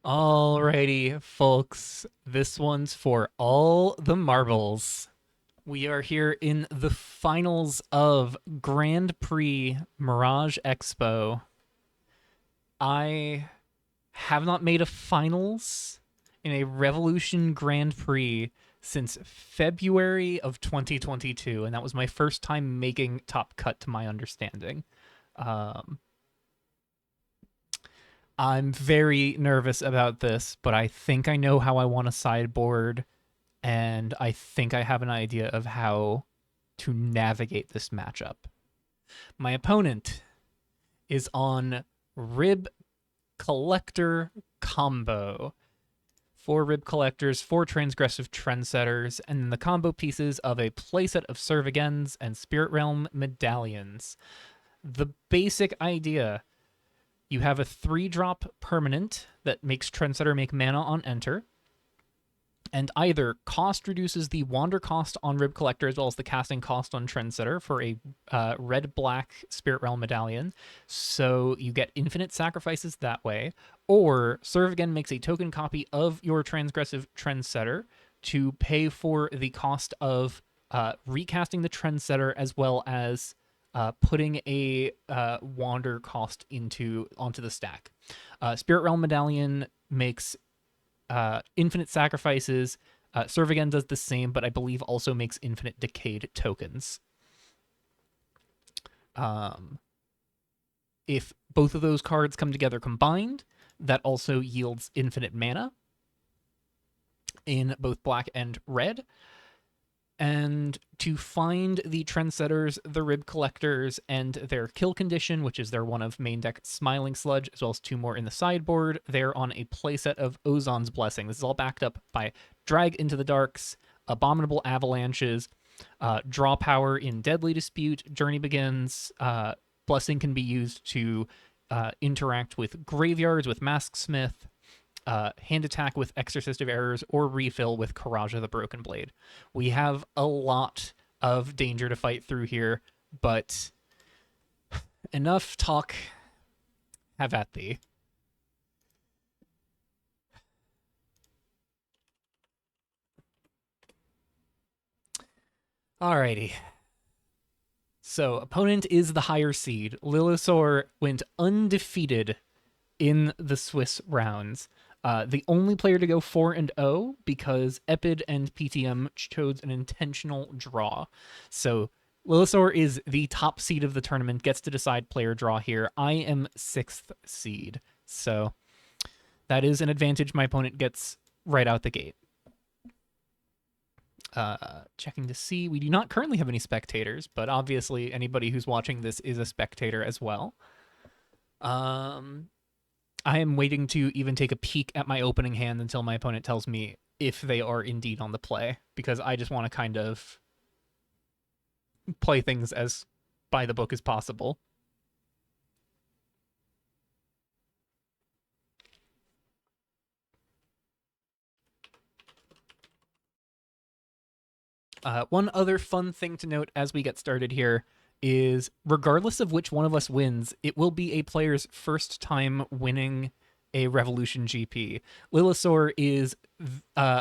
Alrighty, folks, this one's for all the marbles. We are here in the finals of Grand Prix Mirage Expo. I have not made a finals in a Revolution Grand Prix since February of 2022, and that was my first time making Top Cut to my understanding. Um, I'm very nervous about this, but I think I know how I want to sideboard, and I think I have an idea of how to navigate this matchup. My opponent is on Rib Collector Combo. Four Rib Collectors, four Transgressive Trendsetters, and then the combo pieces of a playset of Serve Agains and Spirit Realm Medallions. The basic idea: you have a 3-drop permanent that makes Trendsetter make mana on enter, and either cost reduces the wander cost on Rib Collector as well as the casting cost on Trendsetter for a red-black Spirit Realm Medallion, so you get infinite sacrifices that way, or Serve Again makes a token copy of your Transgressive Trendsetter to pay for the cost of recasting the Trendsetter as well as putting a wander cost onto the stack. Spirit Realm Medallion makes infinite sacrifices. Serve Again does the same, but I believe also makes infinite decayed tokens. If both of those cards come together combined, that also yields infinite mana in both black and red. And to find the Trendsetters, the Rib Collectors, and their kill condition, which is their one of main deck Smiling Sludge, as well as two more in the sideboard, they're on a playset of Ozon's Blessing. This is all backed up by Drag into the Darks, Abominable Avalanches, Draw Power in Deadly Dispute, Journey Begins. Blessing can be used to interact with graveyards with Masksmith, hand attack with Exorcist of Errors, or refill with Karaja the Broken Blade. We have a lot of danger to fight through here, but enough talk. Have at thee. Alrighty. So, opponent is the higher seed. Lilisaur went undefeated in the Swiss rounds. The only player to go 4-0 because Epid and PTM chose an intentional draw. So Lilisaur is the top seed of the tournament, gets to decide player draw here. I am 6th seed. So that is an advantage my opponent gets right out the gate. Checking to see. We do not currently have any spectators, but obviously anybody who's watching this is a spectator as well. I am waiting to even take a peek at my opening hand until my opponent tells me if they are indeed on the play, because I just want to kind of play things as by the book as possible. One other fun thing to note as we get started here is regardless of which one of us wins, it will be a player's first time winning a Revolution GP. Lilisaur is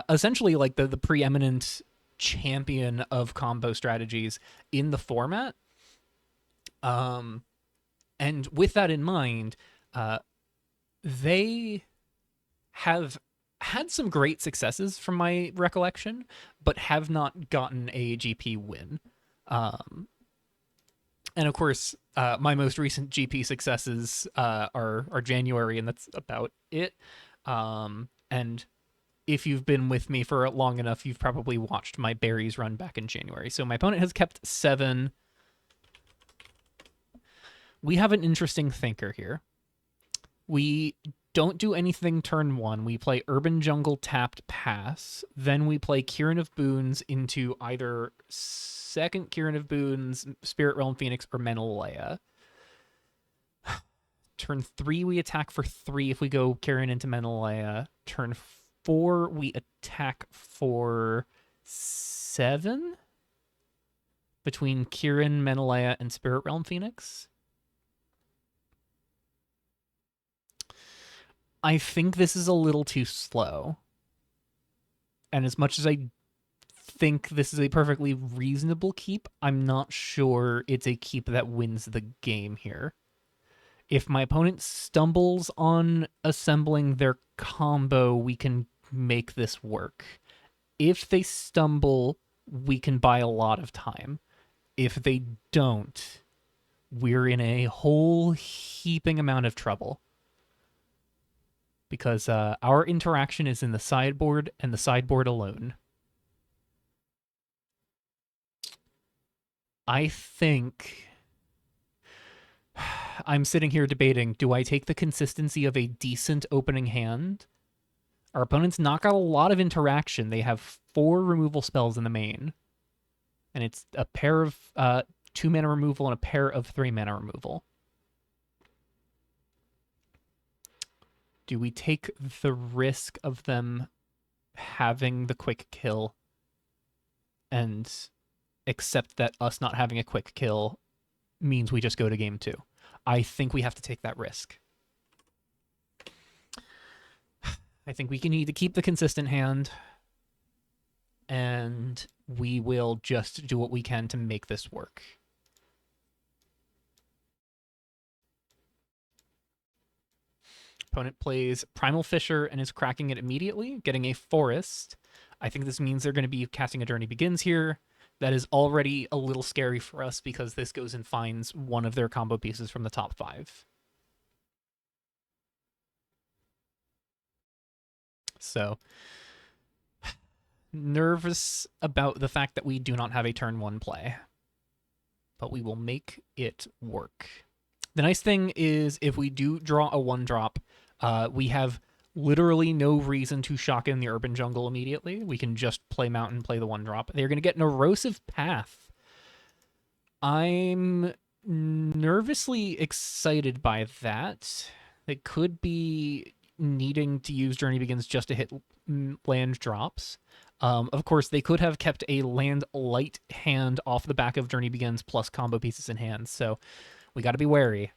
essentially like the preeminent champion of combo strategies in the format. And with that in mind, they have had some great successes from my recollection, but have not gotten a GP win. And of course, my most recent GP successes are January, and that's about it. And if you've been with me for long enough, you've probably watched my berries run back in January. So my opponent has kept 7. We have an interesting thinker here. We don't do anything turn 1. We play Urban Jungle tapped pass. Then we play Kieran of Boons into either second Kieran of Boons, Spirit Realm Phoenix, or Menelaya. Turn 3, we attack for 3 if we go Kieran into Menelaya. Turn 4, we attack for 7 between Kieran, Menelaya, and Spirit Realm Phoenix. I think this is a little too slow. And as much as I think this is a perfectly reasonable keep, I'm not sure it's a keep that wins the game here. If my opponent stumbles on assembling their combo, we can make this work. If they stumble, we can buy a lot of time. If they don't, we're in a whole heaping amount of trouble. Because our interaction is in the sideboard and the sideboard alone. I think I'm sitting here debating, do I take the consistency of a decent opening hand? Our opponents knock out a lot of interaction. They have 4 removal spells in the main. And it's a pair of 2 mana removal and a pair of 3 mana removal. Do we take the risk of them having the quick kill and accept that us not having a quick kill means we just go to game 2? I think we have to take that risk. I think we can need to keep the consistent hand, and we will just do what we can to make this work. Opponent plays Primal Fissure and is cracking it immediately, getting a Forest. I think this means they're going to be casting a Journey Begins here. That is already a little scary for us because this goes and finds one of their combo pieces from the top 5. So, nervous about the fact that we do not have a turn 1 play. But we will make it work. The nice thing is if we do draw a 1-drop, we have literally no reason to shock in the Urban Jungle immediately. We can just play Mountain, play the 1-drop. They're going to get an Erosive Path. I'm nervously excited by that. They could be needing to use Journey Begins just to hit land drops. Of course, they could have kept a land light hand off the back of Journey Begins plus combo pieces in hand, so we got to be wary.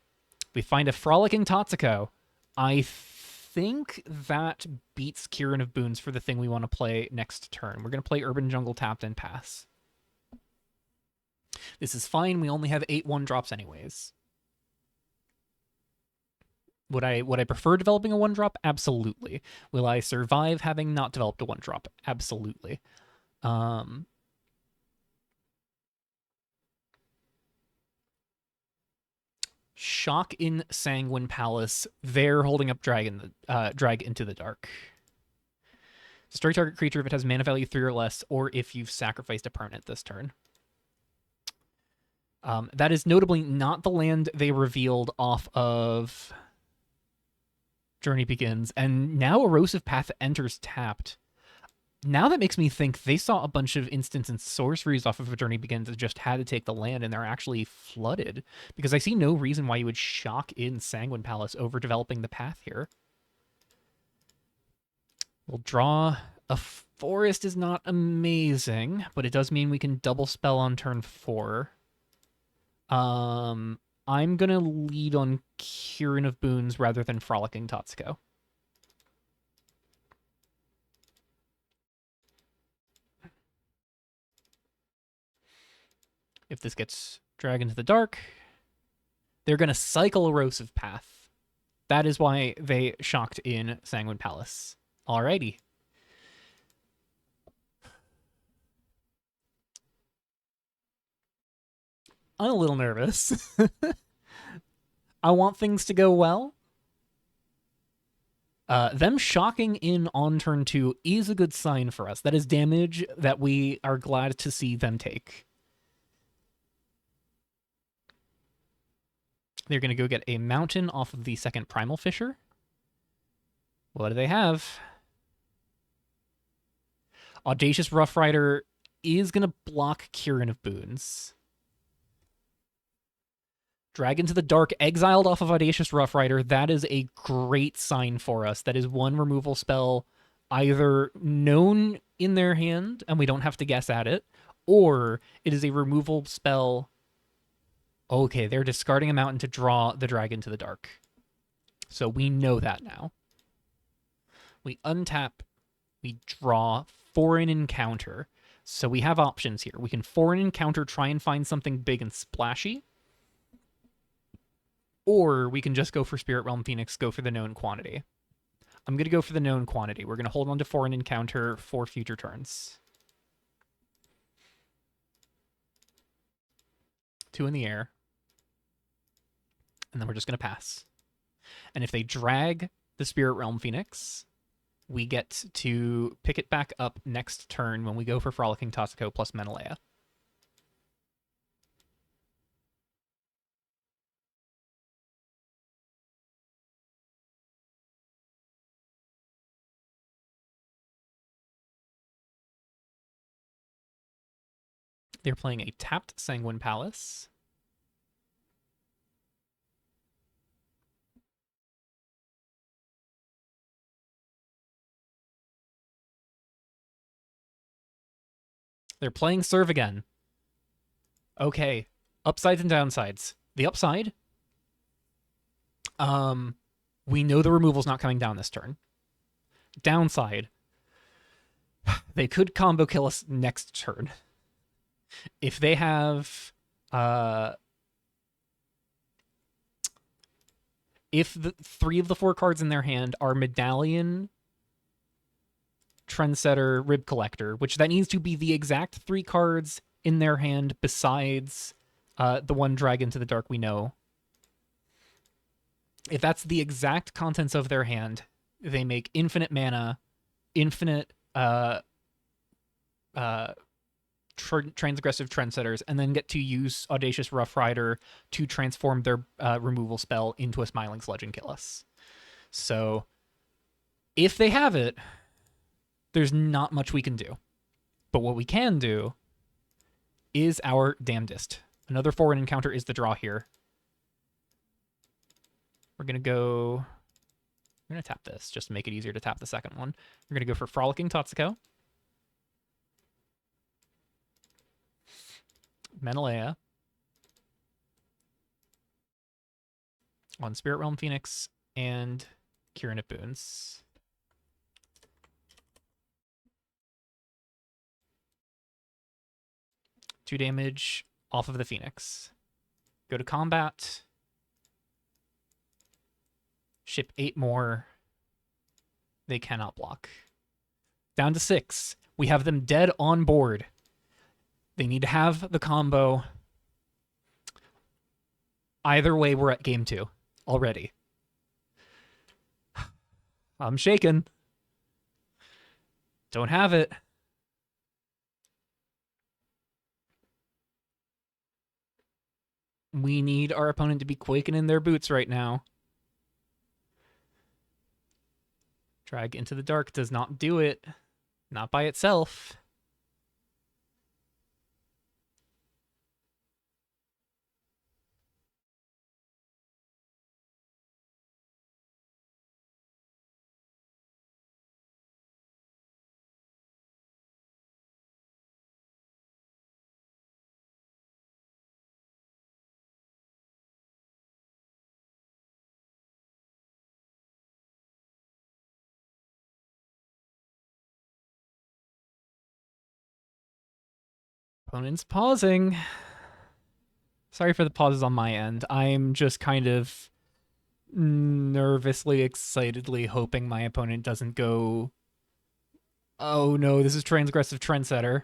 We find a Frolicking Tatsuko. I think that beats Kieran of Boons for the thing we want to play next turn. We're going to play Urban Jungle tapped and pass. This is fine. We only have 8 1-drops anyways. Would I prefer developing a 1-drop? Absolutely. Will I survive having not developed a 1-drop? Absolutely. Shock in Sanguine Palace. They're holding up Drag into the Dark. Destroy target creature if it has mana value 3 or less, or if you've sacrificed a permanent this turn. That is notably not the land they revealed off of Journey Begins, and now Erosive Path enters tapped. Now that makes me think they saw a bunch of instants and sorceries off of a Journey Begins that just had to take the land, and they're actually flooded, because I see no reason why you would shock in Sanguine Palace over developing the path here. We'll draw a Forest is not amazing, but it does mean we can double spell on turn 4. I'm going to lead on Kieran of Boons rather than Frolicking Tatsuko. If this gets dragged into the dark, they're going to cycle Erosive Path. That is why they shocked in Sanguine Palace. Alrighty. I'm a little nervous. I want things to go well. Them shocking in on turn 2 is a good sign for us. That is damage that we are glad to see them take. They're going to go get a Mountain off of the second Primal Fissure. What do they have? Audacious Rough Rider is going to block Kieran of Boons. Drag into the Dark, exiled off of Audacious Rough Rider. That is a great sign for us. That is one removal spell either known in their hand, and we don't have to guess at it, or it is a removal spell. Okay, they're discarding a Mountain to draw the Dragon to the Dark. So we know that now. We untap, we draw Foreign Encounter. So we have options here. We can Foreign Encounter, try and find something big and splashy, or we can just go for Spirit Realm Phoenix, go for the known quantity. I'm going to go for the known quantity. We're going to hold on to Foreign Encounter for future turns. 2 in the air. And then we're just going to pass. And if they drag the Spirit Realm Phoenix, we get to pick it back up next turn when we go for Frolicking Tatsuko plus Menelaya. They're playing a tapped Sanguine Palace. They're playing Serve again. Okay. Upsides and downsides. The upside, we know the removal's not coming down this turn. Downside, they could combo kill us next turn. If they have, if the 3 of the 4 cards in their hand are Medallion, Trendsetter, Rib Collector, which that needs to be the exact 3 cards in their hand besides the one Dragon to the Dark we know. If that's the exact contents of their hand, they make infinite mana, infinite transgressive Trendsetters, and then get to use Audacious Rough Rider to transform their removal spell into a Smiling Sludge and kill us. So if they have it, there's not much we can do. But what we can do is our Damnedest. Another Foreign Encounter is the draw here. We're going to tap this just to make it easier to tap the second one. We're going to go for Frolicking Tatsuko. Menelaya. On Spirit Realm Phoenix and Kieran Boons. Two damage off of the Phoenix. Go to combat. Ship 8 more. They cannot block. Down to 6. We have them dead on board. They need to have the combo. Either way, we're at game 2 already. I'm shaken. Don't have it. We need our opponent to be quaking in their boots right now. Drag into the Dark does not do it. Not by itself. Opponent's pausing. Sorry for the pauses on my end. I'm just kind of nervously, excitedly hoping my opponent doesn't go, oh no, this is transgressive Trendsetter.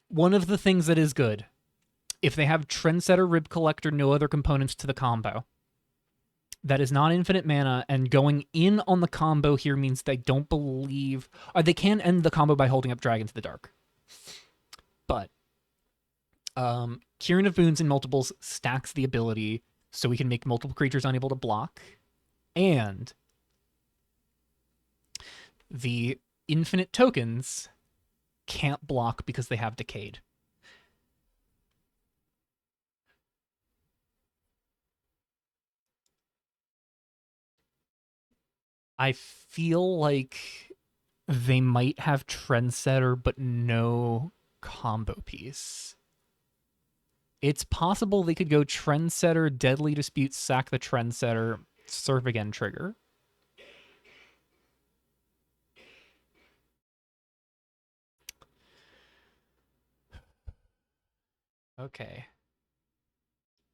One of the things that is good, if they have Trendsetter, Rib Collector, no other components to the combo, that is not infinite mana, and going in on the combo here means they don't believe... they can end the combo by holding up Dragon to the Dark. But Kieran of Boons in multiples stacks the ability so we can make multiple creatures unable to block. And the infinite tokens can't block because they have Decayed. I feel like they might have Trendsetter, but no combo piece. It's possible they could go Trendsetter, Deadly Dispute, sack the Trendsetter, serve again, trigger. Okay.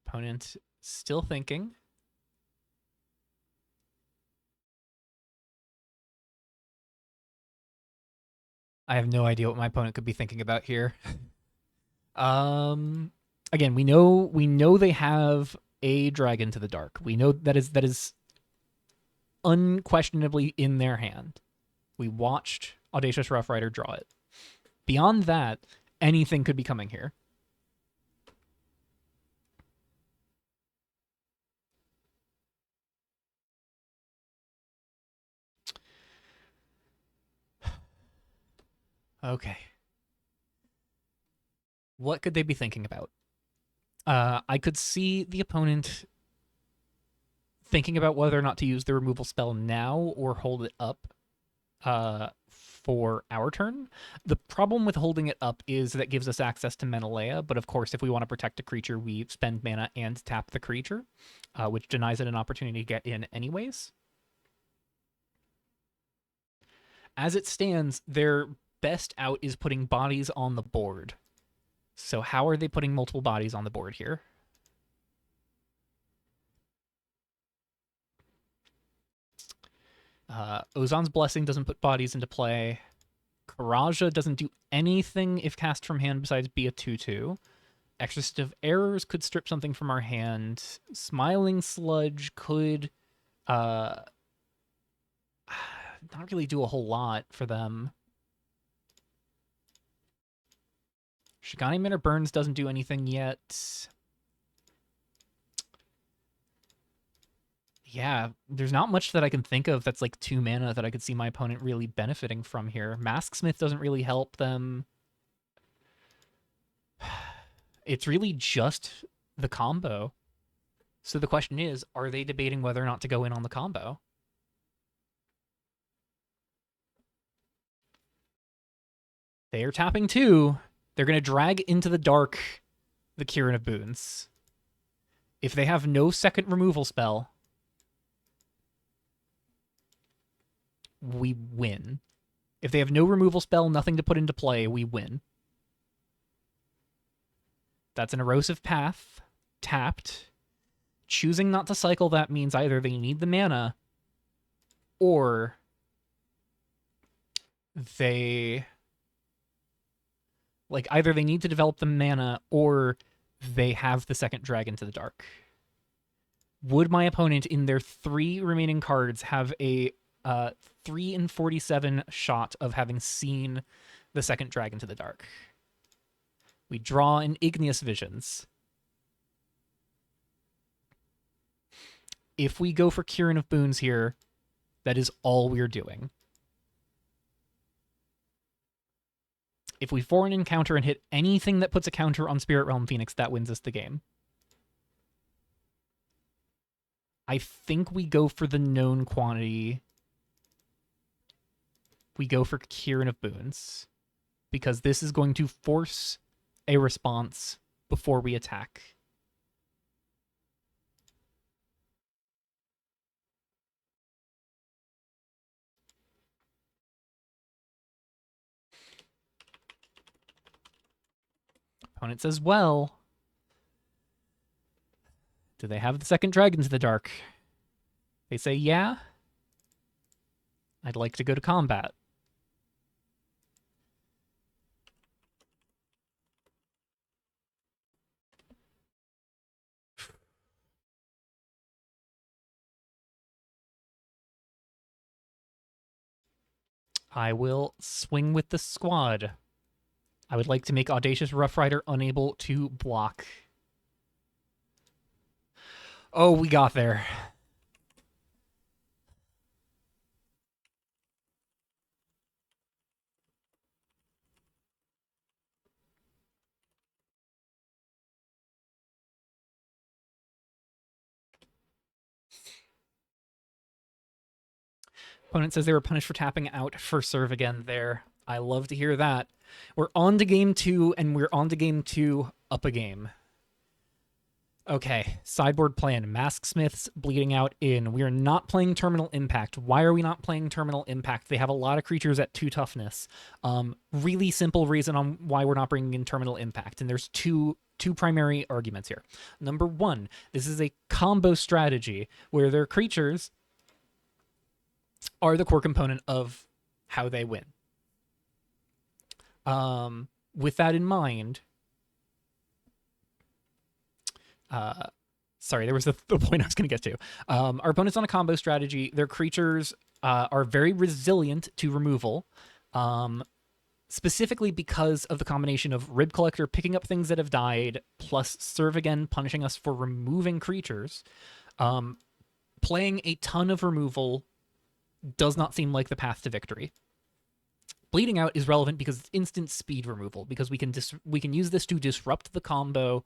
Opponent still thinking. I have no idea what my opponent could be thinking about here. Again, we know they have a Dragon to the Dark. We know that is unquestionably in their hand. We watched Audacious Rough Rider draw it. Beyond that, anything could be coming here. Okay. What could they be thinking about? I could see the opponent thinking about whether or not to use the removal spell now or hold it up for our turn. The problem with holding it up is that it gives us access to Menelaya, but of course, if we want to protect a creature, we spend mana and tap the creature, which denies it an opportunity to get in anyways. As it stands, their best out is putting bodies on the board. So how are they putting multiple bodies on the board here? Ozan's Blessing doesn't put bodies into play. Karaja doesn't do anything if cast from hand besides be a 2/2. Exorcist of Errors could strip something from our hand. Smiling Sludge could not really do a whole lot for them. Shigani Minor Burns doesn't do anything yet. Yeah, there's not much that I can think of that's like 2 mana that I could see my opponent really benefiting from here. Masksmith doesn't really help them. It's really just the combo. So the question is, are they debating whether or not to go in on the combo? They are tapping 2. They're going to drag into the dark the Kirin of Boons. If they have no second removal spell, we win. If they have no removal spell, nothing to put into play, we win. That's an Erosive Path, tapped. Choosing not to cycle that means either they need the mana, or they... like, either they need to develop the mana, or they have the second Dragon to the Dark. Would my opponent, in their 3 remaining cards, have a 3 in 47 shot of having seen the second Dragon to the Dark? We draw an Igneous Visions. If we go for Kirin of Boons here, that is all we're doing. If we foreign encounter and hit anything that puts a counter on Spirit Realm Phoenix, that wins us the game. I think we go for the known quantity. We go for Kirin of Boons, because this is going to force a response before we attack. Opponent says, well, do they have the second Dragon to the Dark? They say, yeah. I'd like to go to combat. I will swing with the squad. I would like to make Audacious Rough Rider unable to block. Oh, we got there. Opponent says they were punished for tapping out for serve again there. I love to hear that. We're on to game 2, and we're on to game 2 up a game. Okay, sideboard plan. Mask Smiths bleeding out in. We are not playing Terminal Impact. Why are we not playing Terminal Impact? They have a lot of creatures at 2 toughness. Really simple reason on why we're not bringing in Terminal Impact, and there's two primary arguments here. Number one, this is a combo strategy where their creatures are the core component of how they win. With that in mind, sorry, there was the point I was going to get to. Our opponent's on a combo strategy. Their creatures are very resilient to removal, specifically because of the combination of Rib Collector picking up things that have died, plus Serve Again punishing us for removing creatures. Playing a ton of removal does not seem like the path to victory. Bleeding out is relevant because it's instant speed removal, because we can use this to disrupt the combo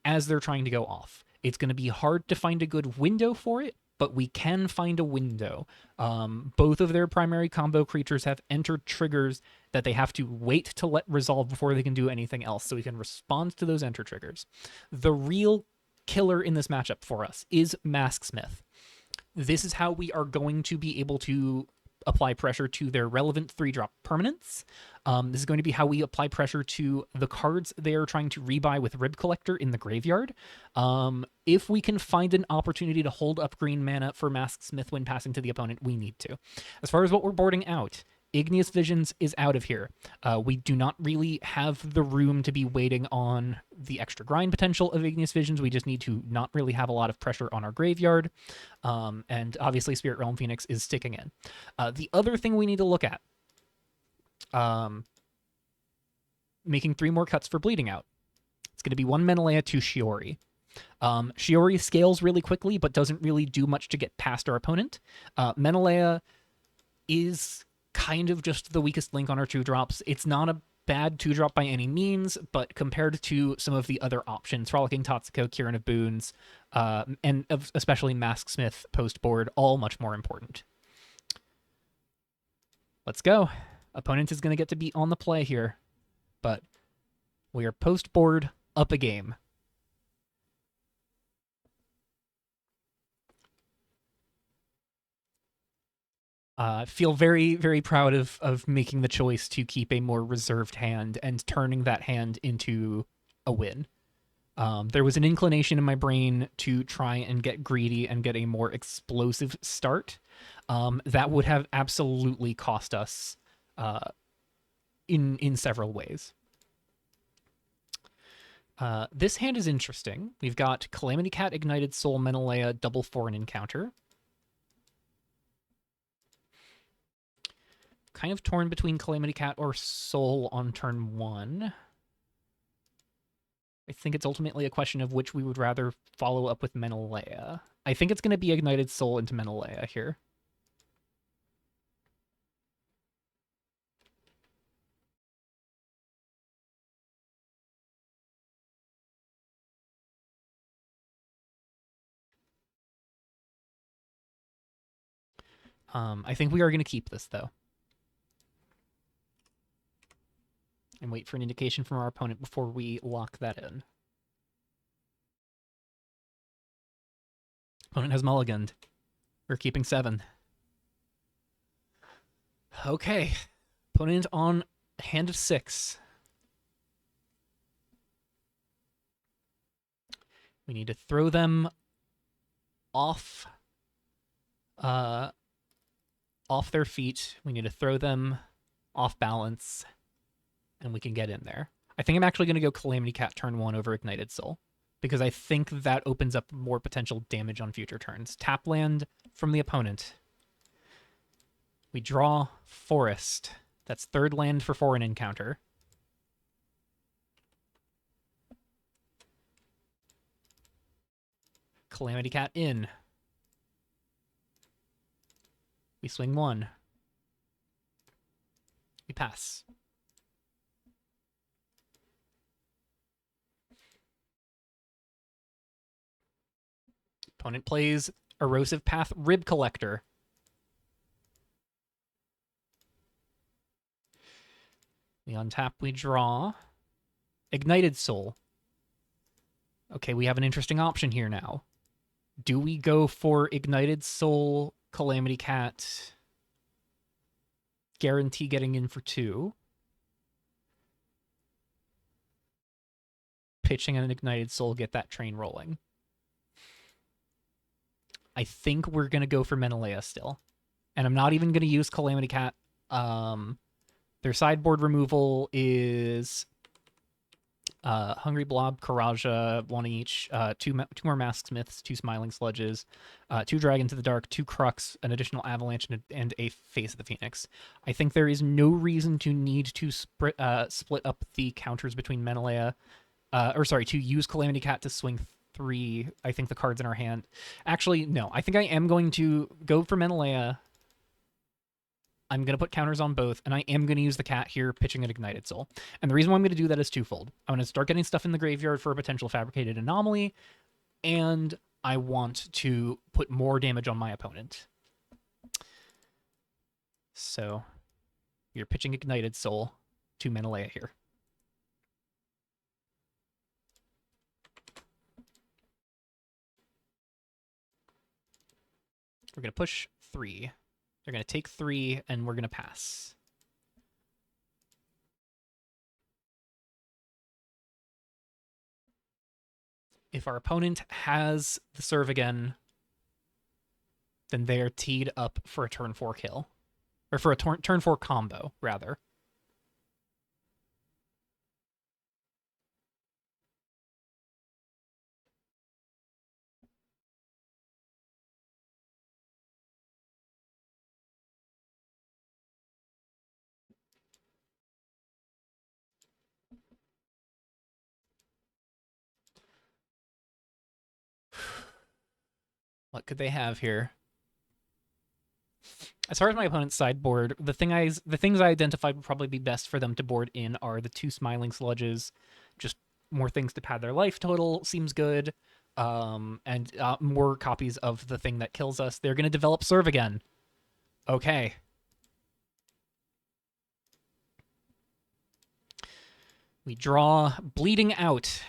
as they're trying to go off. It's going to be hard to find a good window for it, but we can find a window. Both of their primary combo creatures have entered triggers that they have to wait to let resolve before they can do anything else, so we can respond to those enter triggers. The real killer in this matchup for us is Mask Smith. This is how we are going to be able to apply pressure to their relevant 3-drop permanents. This is going to be how we apply pressure to the cards they are trying to rebuy with Rib Collector in the graveyard. If we can find an opportunity to hold up green mana for Mask Smith when passing to the opponent, we need to. As far as what we're boarding out, Igneous Visions is out of here. We do not really have the room to be waiting on the extra grind potential of Igneous Visions. We just need to not really have a lot of pressure on our graveyard. And obviously Spirit Realm Phoenix is sticking in. The other thing we need to look at, making 3 more cuts for bleeding out. It's going to be 1 Menelaya, 2 Shiori. Shiori scales really quickly, but doesn't really do much to get past our opponent. Menelaya is kind of just the weakest link on our 2-drops. It's not a bad 2-drop by any means, but compared to some of the other options, Frolicking Tatsuko, Kieran of Boons, and especially Mask Smith post-board, all much more important. Let's go. Opponent is going to get to be on the play here, but we are post-board up a game. Feel very, very proud of making the choice to keep a more reserved hand and turning that hand into a win. There was an inclination in my brain to try and get greedy and get a more explosive start. That would have absolutely cost us in several ways. This hand is interesting. We've got Calamity Cat, Ignited Soul, Menelaya, double for an encounter. Kind of torn between Calamity Cat or Soul on turn 1. I think it's ultimately a question of which we would rather follow up with Menelaya. I think it's going to be Ignited Soul into Menelaya here. I think we are going to keep this, though. And wait for an indication from our opponent before we lock that in. Opponent has mulliganed. We're keeping 7. Okay. Opponent on hand of 6. We need to throw them off their feet. We need to throw them off balance, and we can get in there. I think I'm actually going to go Calamity Cat turn 1 over Ignited Soul, because I think that opens up more potential damage on future turns. Tap land from the opponent. We draw Forest. That's 3rd land for an encounter. Calamity Cat in. We swing 1. We pass. Opponent plays Erosive Path, Rib Collector. We untap, we draw. Ignited Soul. Okay, we have an interesting option here now. Do we go for Ignited Soul, Calamity Cat, guarantee getting in for 2, pitching an Ignited Soul, get that train rolling? I think we're going to go for Menelaya still. And I'm not even going to use Calamity Cat. Their sideboard removal is Hungry Blob, Karaja, 1 each, 2 more Mask Smiths, 2 Smiling Sludges, 2 Dragon to the Dark, 2 Crux, an additional Avalanche, and a Face of the Phoenix. I think there is no reason to need to split up the counters between Menelaya, to use Calamity Cat to swing 3, I think, the cards in our hand. Actually, no. I think I am going to go for Menelaya. I'm going to put counters on both, and I am going to use the cat here, pitching an Ignited Soul. And the reason why I'm going to do that is twofold. I'm going to start getting stuff in the graveyard for a potential Fabricated Anomaly, and I want to put more damage on my opponent. So, you're pitching Ignited Soul to Menelaya here. We're going to push 3. They're going to take 3, and we're going to pass. If our opponent has the serve again, then they're teed up for a turn 4 kill. Or for a turn 4 combo, rather. What could they have here? As far as my opponent's sideboard, the things I identified would probably be best for them to board in are the 2 Smiling Sludges, just more things to pad their life total seems good, and more copies of the thing that kills us. They're going to develop serve again. Okay. We draw Bleeding Out.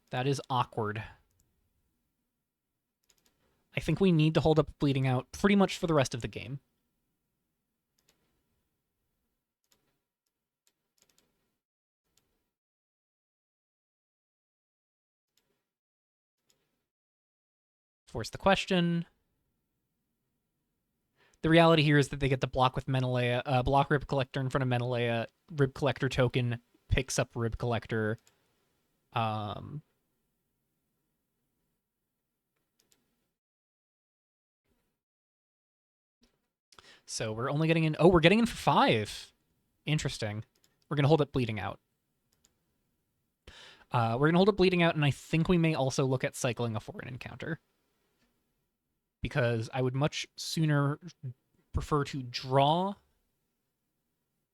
That is awkward. I think we need to hold up Bleeding Out pretty much for the rest of the game. Force the question. The reality here is that they get to block with Menelaya, block Rib Collector in front of Menelaya, Rib Collector token, picks up Rib Collector. So we're only getting in... Oh, we're getting in for 5. Interesting. We're going to hold up Bleeding Out. We're going to hold up Bleeding Out, and I think we may also look at cycling a foreign encounter. Because I would much sooner prefer to draw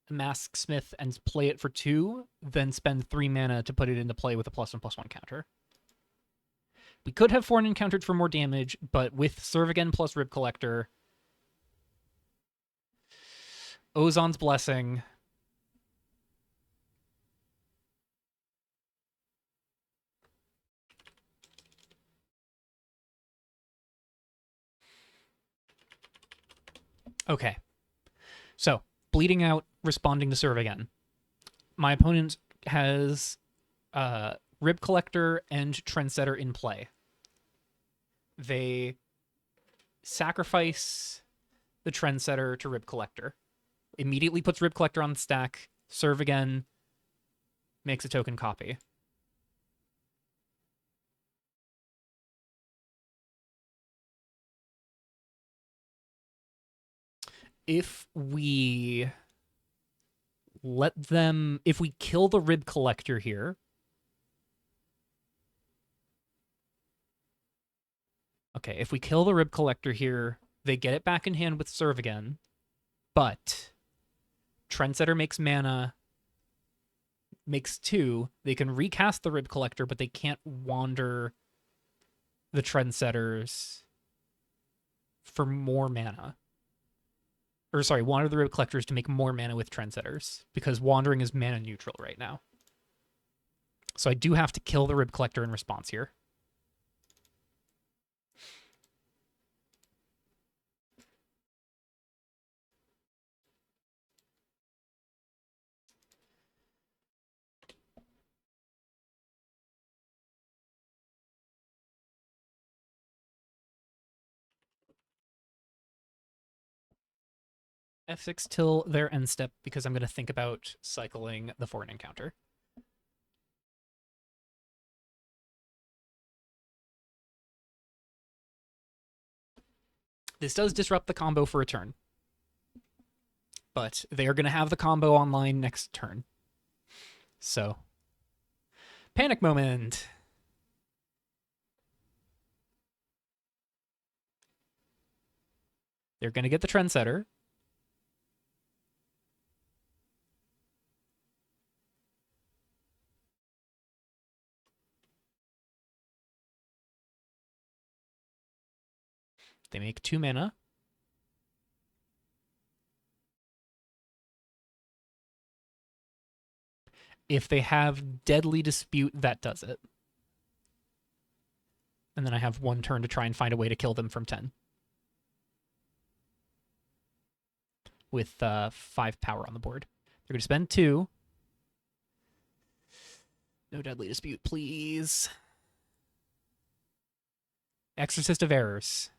a Mask Smith and play it for 2 than spend 3 mana to put it into play with a +1/+1 counter. We could have foreign encountered for more damage, but with Serve Again plus Rib Collector, Ozon's Blessing, okay. So, Bleeding Out, responding to Serve Again. My opponent has Rib Collector and Trendsetter in play. They sacrifice the Trendsetter to Rib Collector. Immediately puts Rib Collector on the stack. Serve Again. Makes a token copy. If we let them... If we kill the Rib Collector here... Okay, if we kill the Rib Collector here, they get it back in hand with Serve Again, but Trendsetter makes mana, makes 2. They can recast the Rib Collector, but they can't wander the Trendsetters for more mana. or sorry, wander the Rib Collectors to make more mana with Trendsetters, because Wandering is mana neutral right now. So I do have to kill the Rib Collector in response here. F6 till their end step, because I'm going to think about cycling the foreign encounter. This does disrupt the combo for a turn, but they are going to have the combo online next turn. So, panic moment. They're going to get the Trendsetter. They make 2 mana. If they have Deadly Dispute, that does it. And then I have 1 turn to try and find a way to kill them from 10. With 5 power on the board. They're going to spend 2. No Deadly Dispute, please. Exorcist of Errors.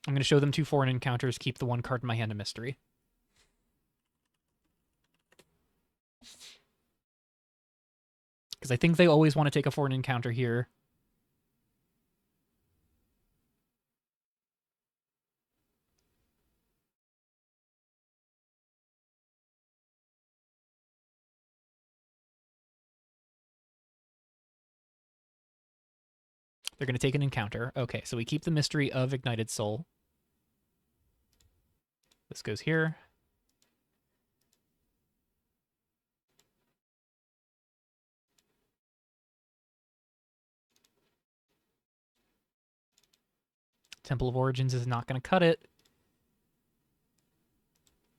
I'm going to show them 2 foreign encounters, keep the 1 card in my hand a mystery. Because I think they always want to take a foreign encounter here. They're going to take an encounter. Okay, so we keep the mystery of Ignited Soul. This goes here. Temple of Origins is not going to cut it.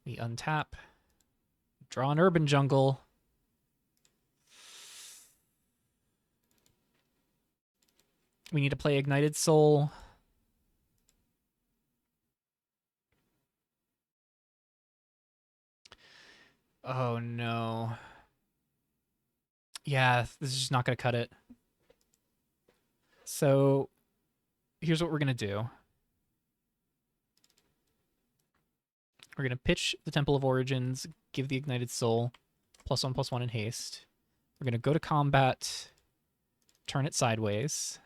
We untap. Draw an Urban Jungle. We need to play Ignited Soul. Oh, no. Yeah, this is just not going to cut it. So here's what we're going to do. We're going to pitch the Temple of Origins, give the Ignited Soul, +1/+1 in haste. We're going to go to combat, turn it sideways.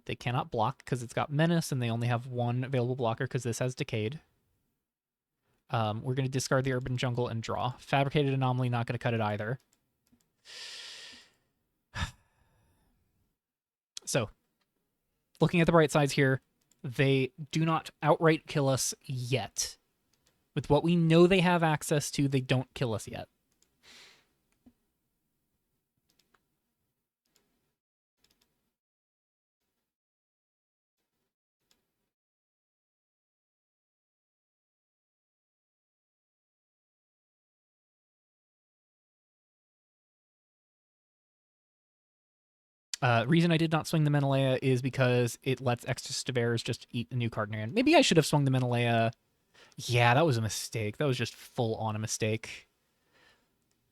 They cannot block because it's got Menace, and they only have 1 available blocker because this has Decayed. We're going to discard the Urban Jungle and draw. Fabricated Anomaly, not going to cut it either. So, looking at the bright sides here, they do not outright kill us yet. With what we know they have access to, they don't kill us yet. Reason I did not swing the Menelaya is because it lets Exorcist of Errors just eat a new card in your hand. Maybe I should have swung the Menelaya. Yeah, that was a mistake. That was just full on a mistake.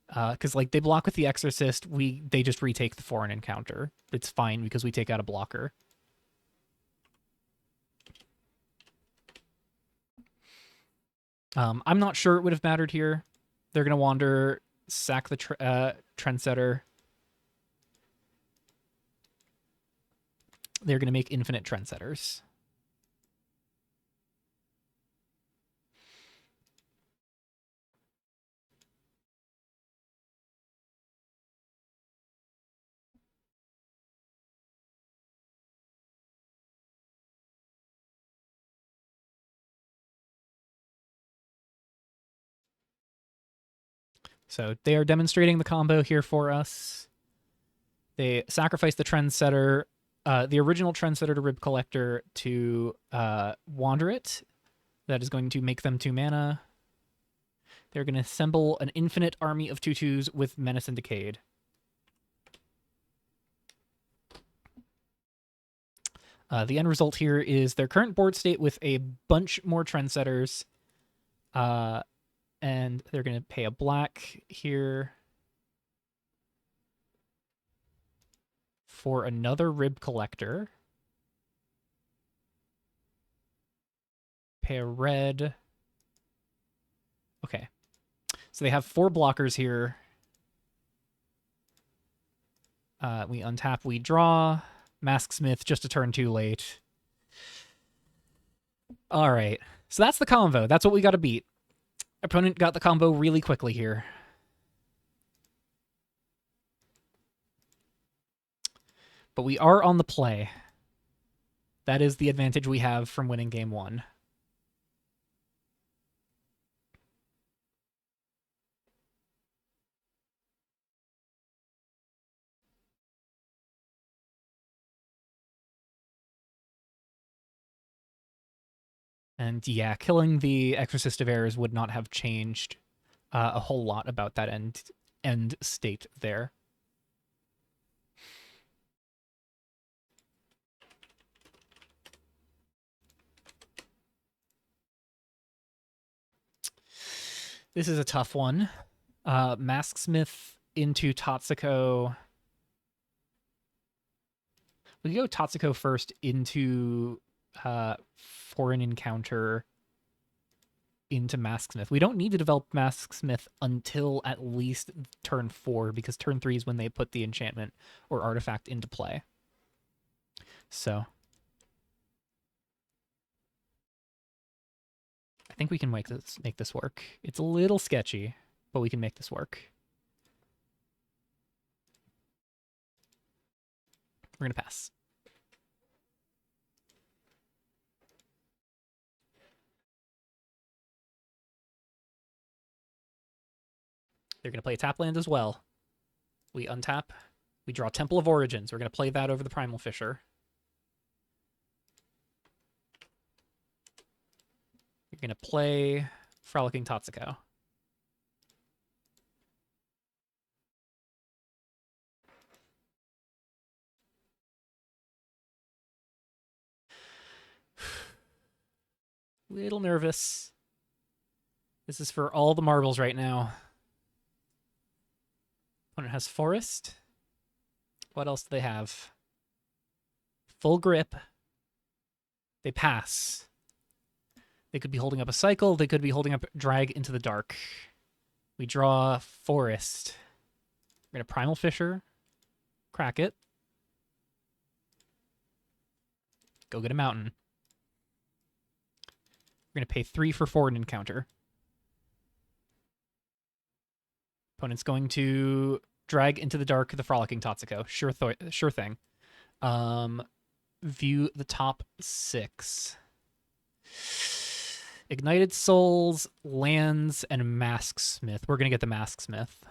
Because like they block with the Exorcist, they just retake the foreign encounter. It's fine because we take out a blocker. I'm not sure it would have mattered here. They're gonna wander, sack the Trendsetter. They're gonna make infinite Trendsetters. So they are demonstrating the combo here for us. They sacrifice the Trendsetter, the original Trendsetter to Rib Collector to Wander It. That is going to make them 2 mana. They're going to assemble an infinite army of 2/2s with Menace and Decayed. The end result here is their current board state with a bunch more Trendsetters. And they're going to pay a black here for another Rib Collector. Pay a red. Okay. So they have 4 blockers here. We untap, we draw. Masksmith just a turn too late. All right. So that's the combo. That's what we got to beat. Opponent got the combo really quickly here. But we are on the play. That is the advantage we have from winning game 1. And yeah, killing the Exorcist of Errors would not have changed a whole lot about that end state there. This is a tough one. Masksmith into Tatsuko. We go Tatsuko first into Foreign Encounter into Masksmith. We don't need to develop Masksmith until at least turn 4, because turn 3 is when they put the enchantment or artifact into play. So I think we can make this work. It's a little sketchy, but we can make this work. We're going to pass. They're going to play a tap land as well. We untap. We draw Temple of Origins. We're going to play that over the Primal Fisher. You're going to play Frolicking Tatsuko. Little nervous. This is for all the marbles right now. Opponent has Forest. What else do they have? Full Grip. They pass. They could be holding up a Cycle. They could be holding up Drag into the Dark. We draw Forest. We're going to Primal Fisher. Crack it. Go get a Mountain. We're going to pay 3 for Foreign Encounter. Opponent's going to drag into the dark the Frolicking Tatsuko. Sure thing. View the top 6. Ignited Souls, Lands, and Masksmith. We're going to get the Masksmith.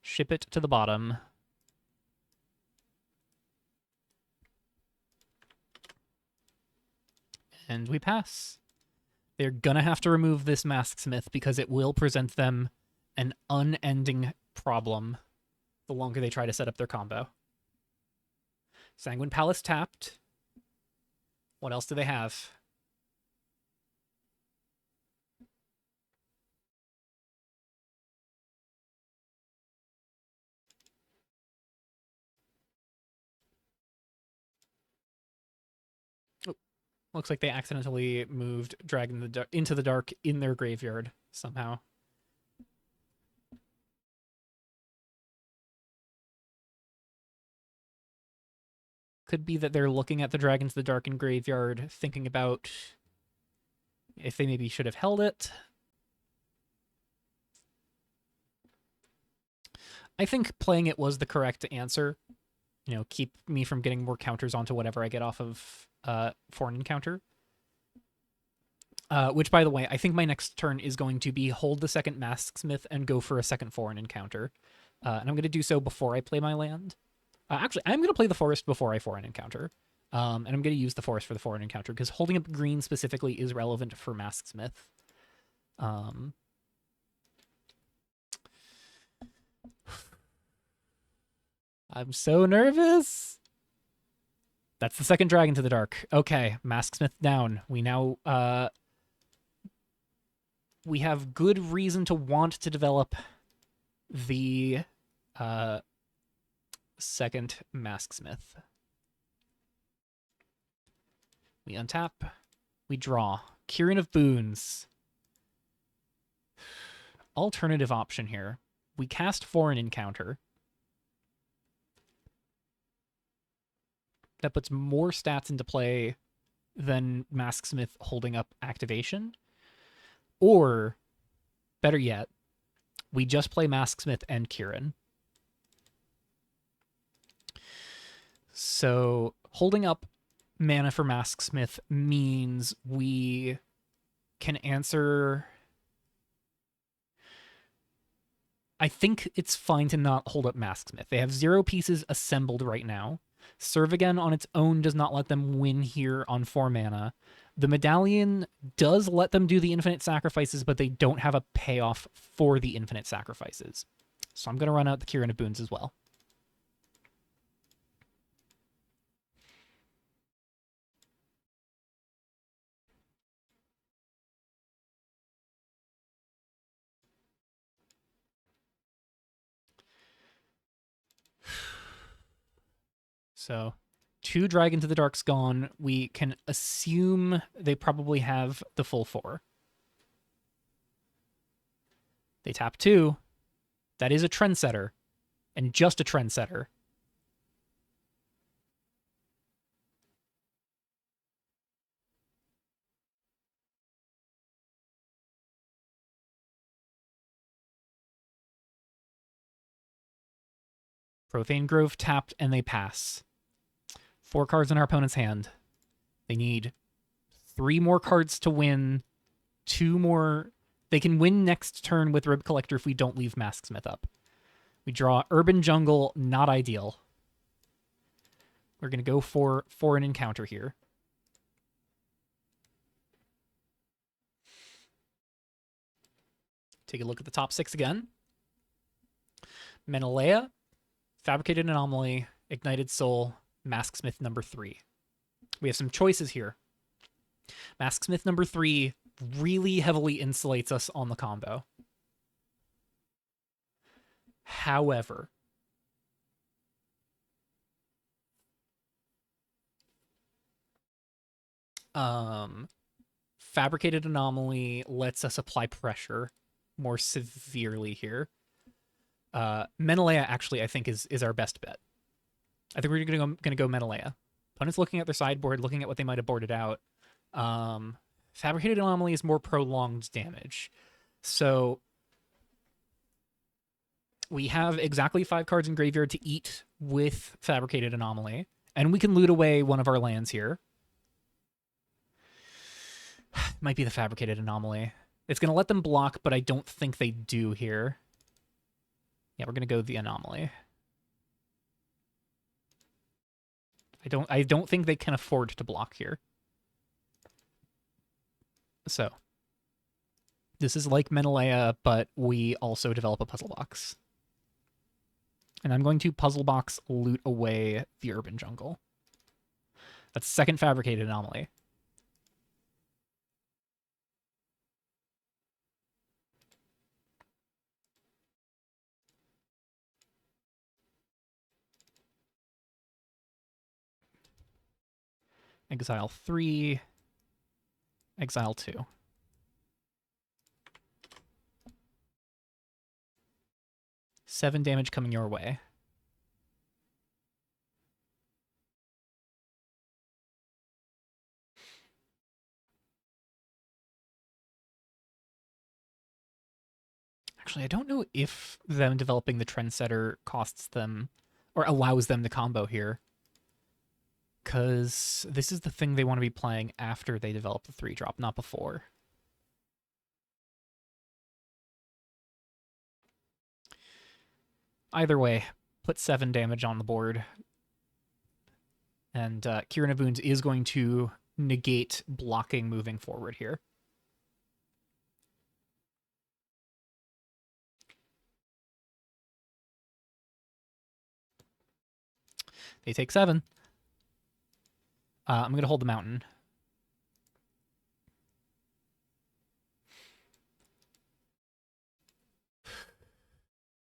Ship it to the bottom. And we pass. They're gonna have to remove this Masksmith because it will present them an unending problem the longer they try to set up their combo. Sanguine Palace tapped. What else do they have? Looks like they accidentally moved Dragon into the Dark in their graveyard somehow. Could be that they're looking at the Dragon to the Dark in graveyard, thinking about if they maybe should have held it. I think playing it was the correct answer. You know, keep me from getting more counters onto whatever I get off of Foreign Encounter. Which, by the way, I think my next turn is going to be hold the second Masksmith and go for a second foreign encounter. And I'm going to do so before I play my land. Actually, I'm going to play the forest before I foreign encounter. And I'm going to use the forest for the foreign encounter because holding up green specifically is relevant for Masksmith. I'm so nervous. That's the second Dragon to the Dark. Okay, Masksmith down. We now we have good reason to want to develop the second Masksmith. We untap. We draw. Kieran of Boons. Alternative option here. We cast Foreign Encounter. That puts more stats into play than Masksmith holding up activation. Or, better yet, we just play Masksmith and Kieran. So, holding up mana for Masksmith means we can answer... I think it's fine to not hold up Masksmith. They have 0 pieces assembled right now. Serve Again on its own does not let them win here on 4 mana. The Medallion does let them do the infinite sacrifices, but they don't have a payoff for the infinite sacrifices. So I'm going to run out the Kieran of Boons as well. So 2 Dragon to the Dark's gone. We can assume they probably have the full 4. They tap 2. That is a trendsetter. And just a trendsetter. Profane Grove tapped and they pass. 4 cards in our opponent's hand. They need 3 more cards to win. 2 more. They can win next turn with Rib Collector if we don't leave Masksmith up. We draw Urban Jungle, not ideal. We're going to go for an encounter here. Take a look at the top 6 again. Menelaya, Fabricated Anomaly, Ignited Soul, Masksmith number 3. We have some choices here. Masksmith number 3 really heavily insulates us on the combo. However, Fabricated Anomaly lets us apply pressure more severely here. Menelaya actually, I think, is our best bet. I think we're gonna go Menelaya. Opponent's looking at their sideboard, looking at what they might have boarded out. Fabricated Anomaly is more prolonged damage. So we have exactly 5 cards in graveyard to eat with Fabricated Anomaly. And we can loot away one of our lands here. Might be the Fabricated Anomaly. It's going to let them block, but I don't think they do here. Yeah, we're going to go the Anomaly. I don't think they can afford to block here. So this is like Menelaya, but we also develop a puzzle box. And I'm going to puzzle box loot away the Urban Jungle. That's second Fabricated Anomaly. Exile 3. Exile 2. Seven damage coming your way. Actually, I don't know if them developing the Trendsetter costs them or allows them to combo here. Because this is the thing they want to be playing after they develop the 3-drop, not before. Either way, put 7 damage on the board. And Kieran of Boons is going to negate blocking moving forward here. They take 7. I'm going to hold the mountain.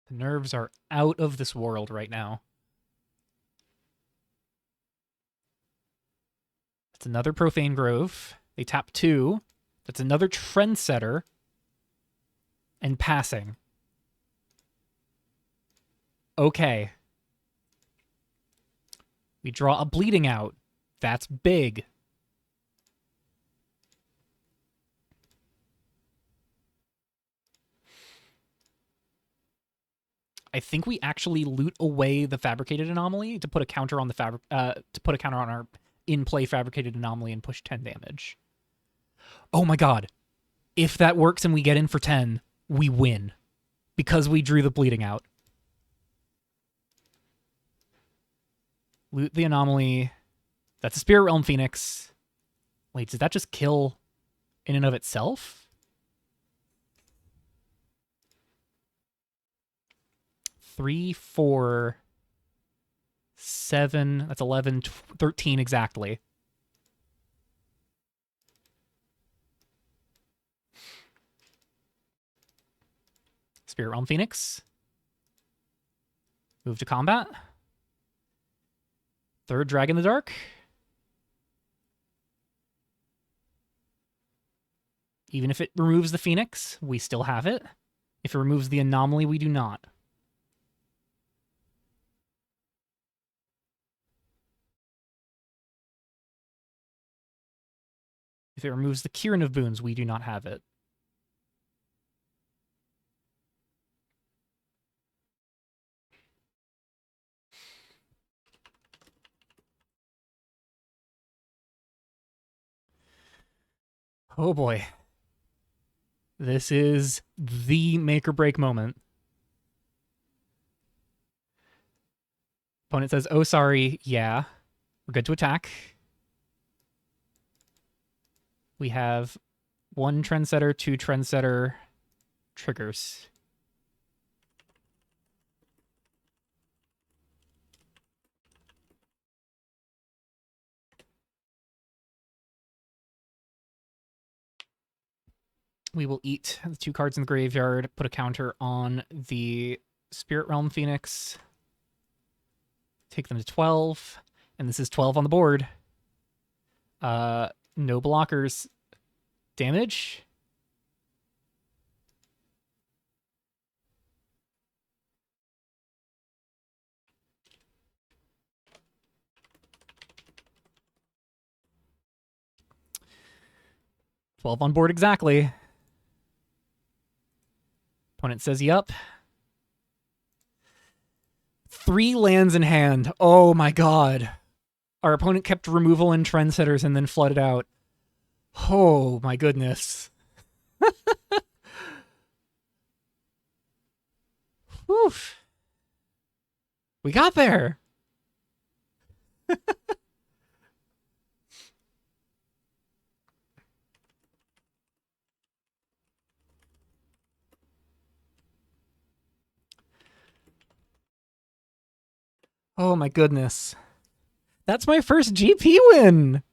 The nerves are out of this world right now. That's another Profane Grove. They tap 2. That's another Trendsetter. And passing. Okay. We draw a Bleeding Out. That's big. I think we actually loot away the Fabricated Anomaly to put a counter on the our in-play Fabricated Anomaly and push 10 damage. Oh my god. If that works and we get in for 10, we win. Because we drew the Bleeding Out. Loot the Anomaly. That's a Spirit Realm Phoenix. Wait, did that just kill in and of itself? 3, 4, 7, that's 11, 13 exactly. Spirit Realm Phoenix. Move to combat. Third Drag in the Dark. Even if it removes the Phoenix, we still have it. If it removes the Anomaly, we do not. If it removes the Kieran of Boons, we do not have it. Oh boy. This is the make or break moment. Opponent says, oh, sorry. Yeah. We're good to attack. We have 1 Trendsetter, 2 Trendsetter triggers. We will eat the 2 cards in the graveyard, put a counter on the Spirit Realm Phoenix, take them to 12, and this is 12 on the board. No blockers. Damage? $12 on board exactly. Opponent says, yup. 3 lands in hand. Oh my god. Our opponent kept removal and Trendsetters and then flooded out. Oh my goodness. Whew. We got there. Oh my goodness. That's my first GP win.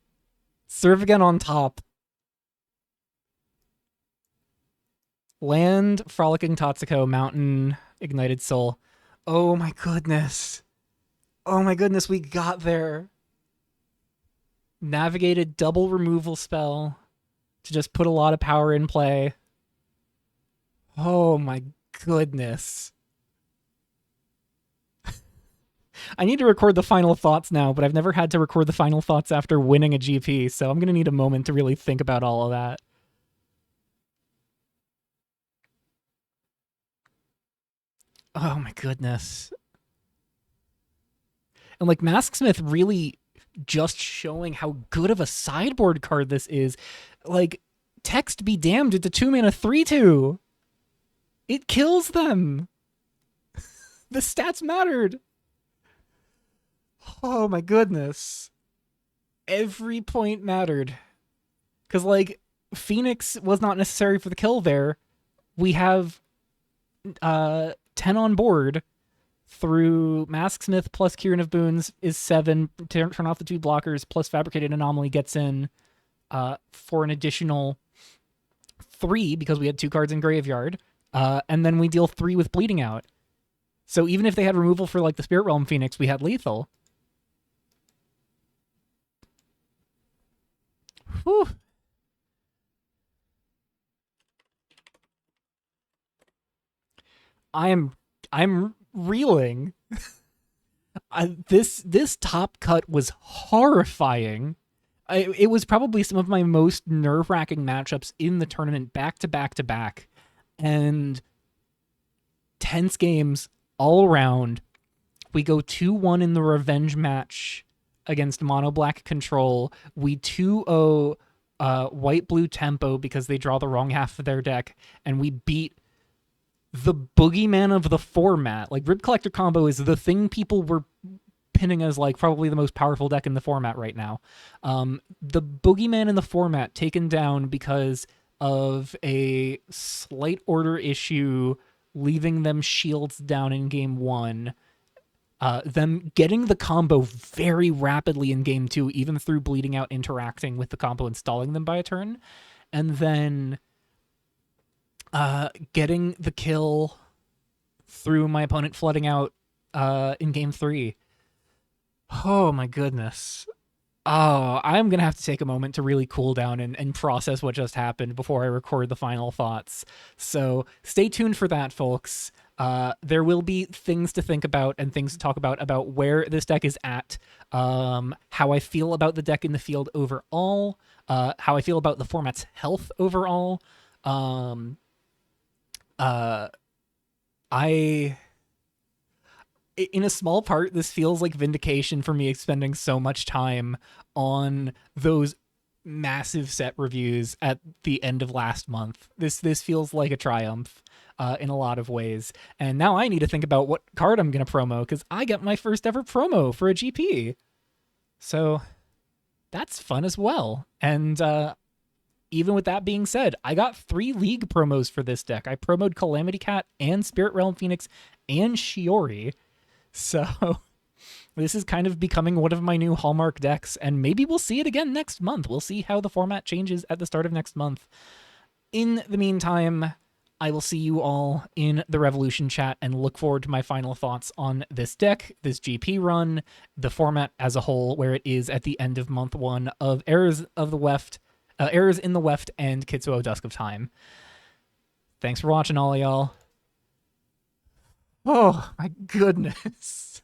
Serve again on top. Land, Frolicking Tatsuko, Mountain, Ignited Soul. Oh my goodness. Oh my goodness, we got there. Navigated double removal spell to just put a lot of power in play. Oh my goodness. I need to record the final thoughts now, but I've never had to record the final thoughts after winning a GP, so I'm going to need a moment to really think about all of that. Oh my goodness. And like Masksmith really just showing how good of a sideboard card this is. Like, Text be damned, it's a 2-mana 3/2. It kills them. The stats mattered. Oh my goodness. Every point mattered. Because, like, Phoenix was not necessary for the kill there. We have 10 on board through Masksmith plus Kieran of Boons is 7. Turn off the 2 blockers plus Fabricated Anomaly gets in for an additional 3 because we had 2 cards in Graveyard. And then we deal 3 with Bleeding Out. So even if they had removal for, like, the Spirit Realm Phoenix, we had lethal. Whew. I'm reeling. This top cut was horrifying. It was probably some of my most nerve-wracking matchups in the tournament, back to back to back, and tense games all around. We go 2-1 in the revenge match against Mono Black Control. We 2-0 White Blue Tempo because they draw the wrong half of their deck, and we beat the boogeyman of the format. Like, Rib Collector combo is the thing people were pinning as, like, probably the most powerful deck in the format right now. The boogeyman in the format taken down because of a slight order issue, leaving them shields down in game 1. Them getting the combo very rapidly in game 2, even through Bleeding Out interacting with the combo and stalling them by a turn. And then getting the kill through my opponent flooding out in game 3. Oh my goodness. Oh, I'm going to have to take a moment to really cool down and process what just happened before I record the final thoughts. So stay tuned for that, folks. There will be things to think about and things to talk about where this deck is at, how I feel about the deck in the field overall, how I feel about the format's health overall. In a small part, this feels like vindication for me spending so much time on those massive set reviews at the end of last month. This feels like a triumph in a lot of ways. And now I need to think about what card I'm going to promo, because I got my first ever promo for a GP. So that's fun as well. And even with that being said, I got 3 league promos for this deck. I promoed Calamity Cat and Spirit Realm Phoenix and Shiori. So this is kind of becoming one of my new hallmark decks, and maybe we'll see it again next month. We'll see how the format changes at the start of next month. In the meantime, I will see you all in the Revolution chat and look forward to my final thoughts on this deck, this GP run, the format as a whole, where it is at the end of month 1 of Errors in the Weft and Kitsuo Dusk of Time. Thanks for watching, all y'all. Oh my goodness.